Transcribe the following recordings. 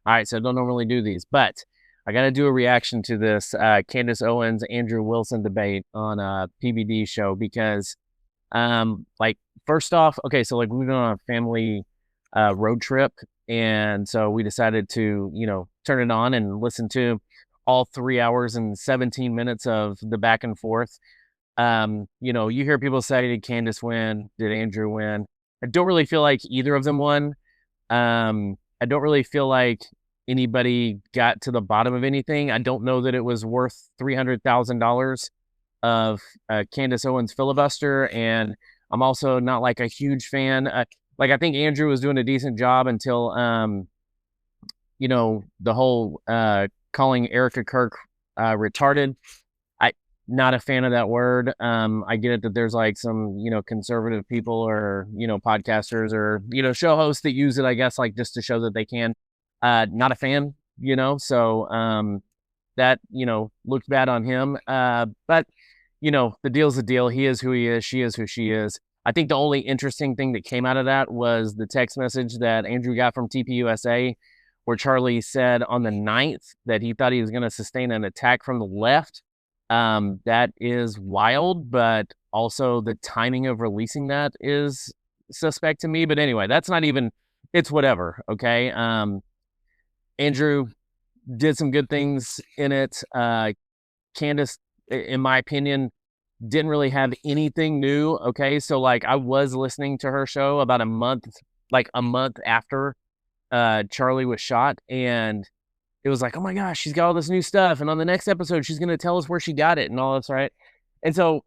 All right, so I don't normally do these, but I got to do a reaction to this Candace Owens, Andrew Wilson debate on a PBD show because, like, first off, okay, so like we went on a family road trip, and so we decided to, turn it on and listen to all 3 hours and 17 minutes of the back and forth. You hear people say, did Candace win? Did Andrew win? I don't really feel like either of them won. I don't really feel like anybody got to the bottom of anything. I don't know that it was worth $300,000 of Candace Owens filibuster, and I'm also not like a huge fan. Like I think Andrew was doing a decent job until the whole calling Erica Kirk retarded. Not a fan of that word. I get it that there's like some, conservative people or, podcasters or, show hosts that use it, I guess, like just to show that they can. Not a fan, so that, looked bad on him. But, the deal's the deal. He is who he is. She is who she is. I think the only interesting thing that came out of that was the text message that Andrew got from TPUSA, where Charlie said on the 9th that he thought he was going to sustain an attack from the left. That is wild, but also the timing of releasing that is suspect to me. But anyway, that's not even, it's whatever. Okay. Andrew did some good things in it. Candace, in my opinion, didn't really have anything new. Okay. So like I was listening to her show about a month after, Charlie was shot, and it was like, oh my gosh, she's got all this new stuff. And on the next episode, she's going to tell us where she got it and all this, right? And so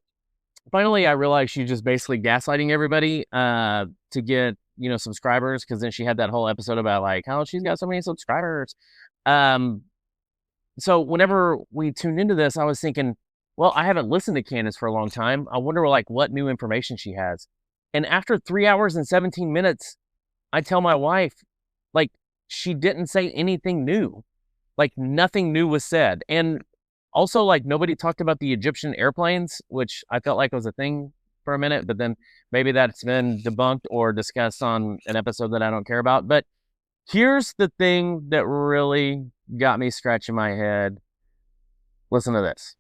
finally, I realized she's just basically gaslighting everybody to get, subscribers. Because then she had that whole episode about like how she's got so many subscribers. So whenever we tuned into this, I was thinking, well, I haven't listened to Candace for a long time. I wonder like what new information she has. And after 3 hours and 17 minutes, I tell my wife, like, she didn't say anything new. Like nothing new was said. And also like nobody talked about the Egyptian airplanes, which I felt like was a thing for a minute, but then maybe that's been debunked or discussed on an episode that I don't care about. But here's the thing that really got me scratching my head. Listen to this.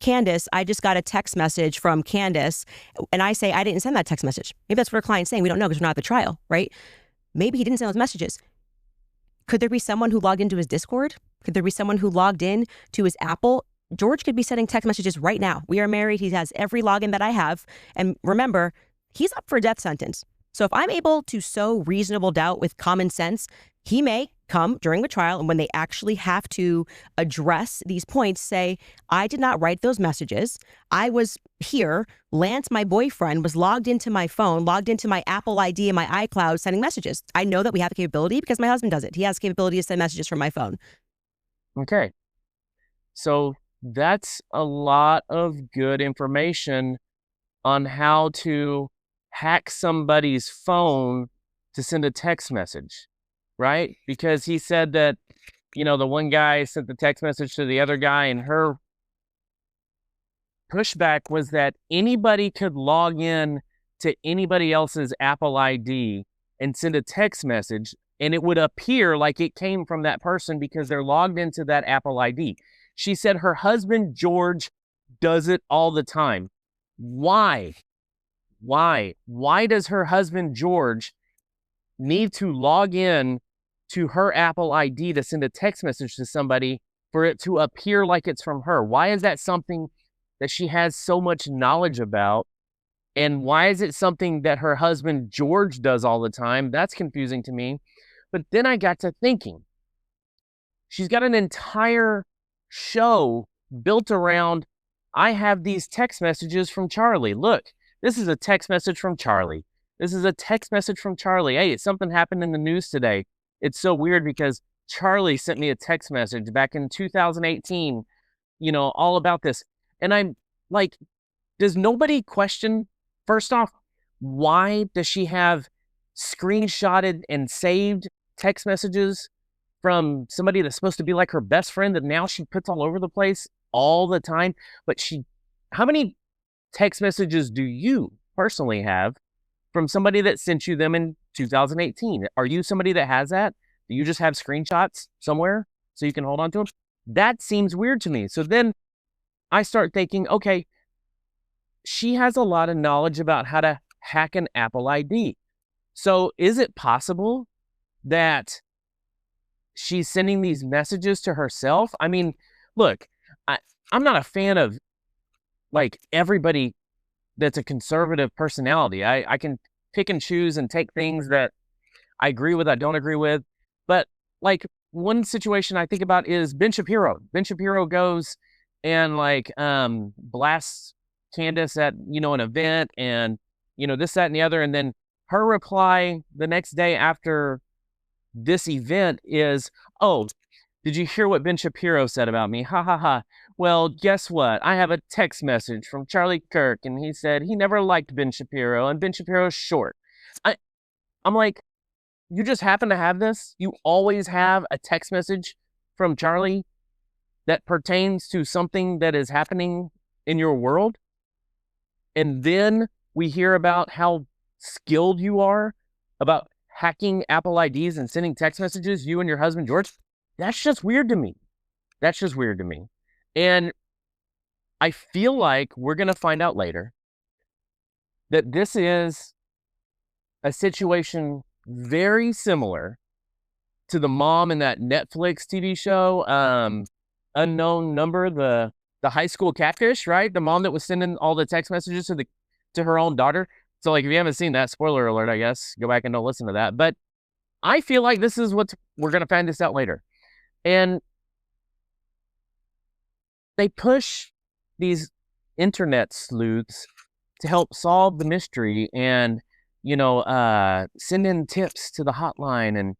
Candace, I just got a text message from Candace, and I say, I didn't send that text message. Maybe that's what her client's saying. We don't know because we're not at the trial, right? Maybe he didn't send those messages. Could there be someone who logged into his Discord? Could there be someone who logged in to his Apple? George could be sending text messages right now. We are married. He has every login that I have. And remember, he's up for a death sentence. So if I'm able to sow reasonable doubt with common sense, he may come during the trial, and when they actually have to address these points, say, I did not write those messages. I was here. Lance, my boyfriend, was logged into my phone, logged into my Apple ID and my iCloud sending messages. I know that we have the capability because my husband does it. He has the capability to send messages from my phone. Okay. So that's a lot of good information on how to hack somebody's phone to send a text message, right? Because he said that, the one guy sent the text message to the other guy, and her pushback was that anybody could log in to anybody else's Apple ID and send a text message, and it would appear like it came from that person because they're logged into that Apple ID. She said her husband, George, does it all the time. Why? Why does her husband, George, need to log in to her Apple ID to send a text message to somebody for it to appear like it's from her? Why is that something that she has so much knowledge about? And why is it something that her husband, George, does all the time? That's confusing to me. But then I got to thinking, she's got an entire show built around, I have these text messages from Charlie. Look, this is a text message from Charlie. This is a text message from Charlie. Hey, something happened in the news today. It's so weird because Charlie sent me a text message back in 2018, all about this. And I'm like, does nobody question, first off, why does she have screenshotted and saved text messages from somebody that's supposed to be like her best friend that now she puts all over the place all the time? But how many text messages do you personally have from somebody that sent you them in 2018? Are you somebody that has that? Do you just have screenshots somewhere so you can hold on to them? That seems weird to me. So then I start thinking, okay, she has a lot of knowledge about how to hack an Apple ID. So is it possible that she's sending these messages to herself? I mean, look, I'm not a fan of like everybody that's a conservative personality. I can pick and choose and take things that I agree with, I don't agree with. But like one situation I think about is Ben Shapiro. Ben Shapiro goes and like blasts Candace at, an event and, this, that, and the other. And then her reply the next day after this event is, oh, did you hear what Ben Shapiro said about me? Ha ha ha. Well, guess what? I have a text message from Charlie Kirk, and he said he never liked Ben Shapiro, and Ben Shapiro's short. I'm like, you just happen to have this? You always have a text message from Charlie that pertains to something that is happening in your world? And then we hear about how skilled you are about hacking Apple IDs and sending text messages, you and your husband, George. That's just weird to me. That's just weird to me. And I feel like we're going to find out later that this is a situation very similar to the mom in that Netflix TV show, Unknown Number, the high school catfish, right? The mom that was sending all the text messages to her own daughter. So like, if you haven't seen that, spoiler alert, I guess, go back and don't listen to that. But I feel like this is what we're going to find this out later. And they push these internet sleuths to help solve the mystery and, send in tips to the hotline and,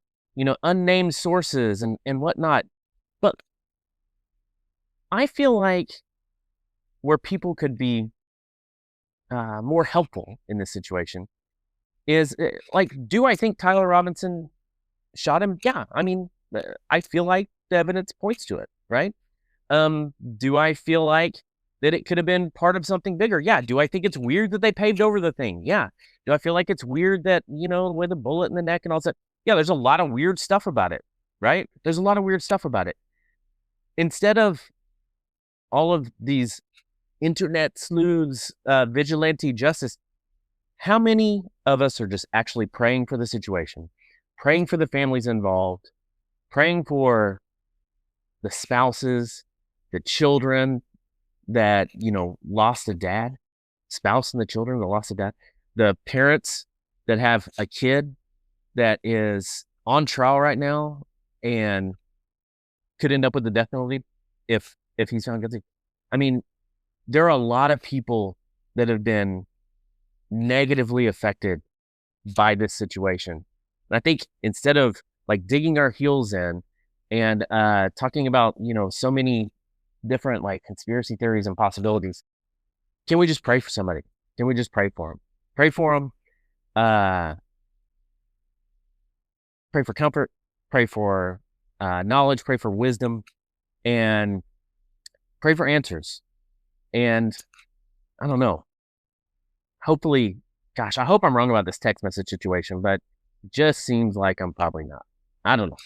unnamed sources and whatnot. But I feel like where people could be more helpful in this situation is like, do I think Tyler Robinson shot him? Yeah. I mean, I feel like the evidence points to it, right? Do I feel like that it could have been part of something bigger? Yeah. Do I think it's weird that they paved over the thing? Yeah. Do I feel like it's weird that, with a bullet in the neck and all that? Yeah, there's a lot of weird stuff about it, right? There's a lot of weird stuff about it. Instead of all of these internet sleuths, vigilante justice, how many of us are just actually praying for the situation, praying for the families involved, praying for the spouses, the children that, lost a dad, spouse and the children that lost a dad, the parents that have a kid that is on trial right now and could end up with the death penalty if he's found guilty. I mean, there are a lot of people that have been negatively affected by this situation. And I think instead of like digging our heels in and talking about, so many different like conspiracy theories and possibilities, can we just pray for somebody? Can we just pray for them? Pray for them. Pray for comfort. Pray for knowledge. Pray for wisdom. And pray for answers. And I don't know. Hopefully, gosh, I hope I'm wrong about this text message situation, but it just seems like I'm probably not. I don't know.